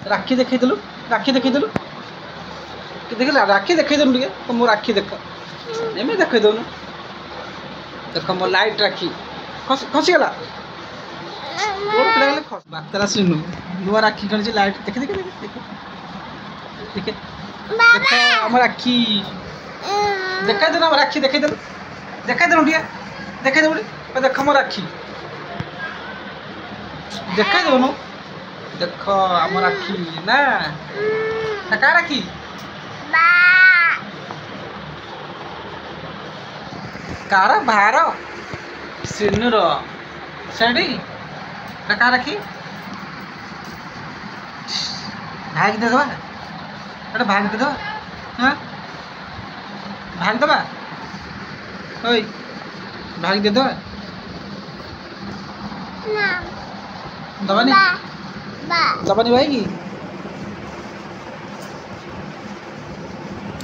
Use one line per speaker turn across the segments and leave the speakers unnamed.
राखी देखल राखी देखल देखल राखी देखल टे तो मो राखी देख एम देख दौन देख मो लाइट राखी खसीगला बातरा श्रीनु नुआ राखी कर लाइट देखे देखे देखे देखे देख आम राखी देखा देना राखी देखे देन देखा देन टे देखे देव देख मो राखी देखा देवन देख आम राखी ना क्या राखी कार भार श्रीनुर सेडी क्या राखी भाग दे दबा अरे भाग दे दबा हाँ भाग दबा ओए भाग दे दबा दबानी दबानी भाई की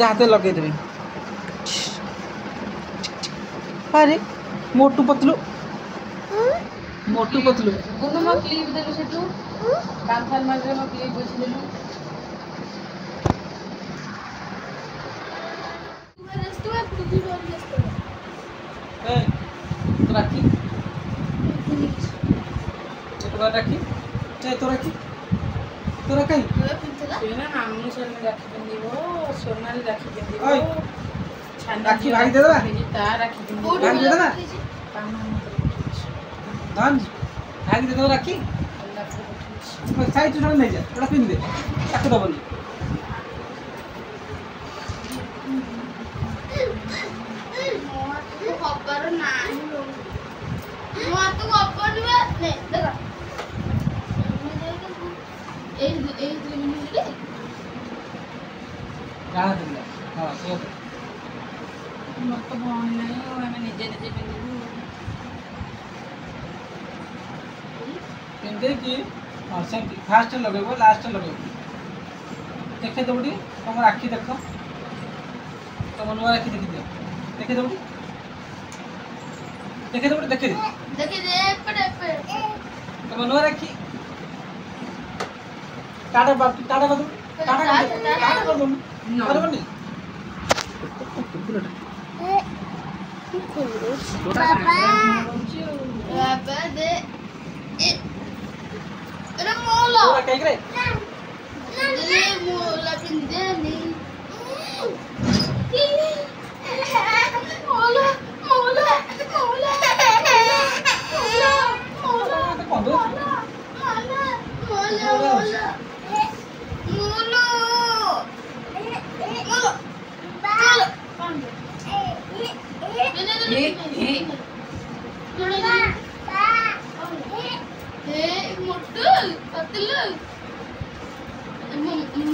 हाथ लगे देवी अरे मोटू पतलू मोटू पतलू
गुनु म क्लिप देलु सेटू कांथाल मारे म क्लिप बुझ देलु
ए तो राखी तो राखी ए तो राखी तो राखी
सेना नामनु सोना राखी बंदीबो सोनाली राखी बंदीबो
राखी भाग दे दबा
ता राखी बंदीबो
भाग दे दबा धान भाग दे दो राखी साइड चुना नहीं जा थोड़ा पिन दे ताको दबनी
खबर नाही मो तो खबर ने देखा ए 2 मिनिट रे
गाना दे हां सो
मत तो भन नहीं हमें निजे निजे बंदीबो
पिंदे की हां से फास्ट लगेबो लास्ट लगेबो देखे दबडी तुम राखी देखो तुम नुआ राखी देखि दियो देखे दबडी देखे
दे पे
तुम नुआ राखी टाटा बाप टाटा कर दो टाटा कर दो अरे बनी
पापा दे अरे मोला
क्या करे
दे मोला पिंदे नी मोला मोला मोला मोला मोला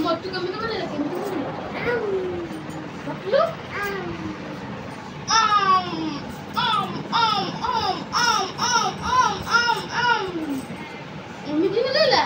मोटू कमी तो बने लगे पतलू एमिटी बोलेला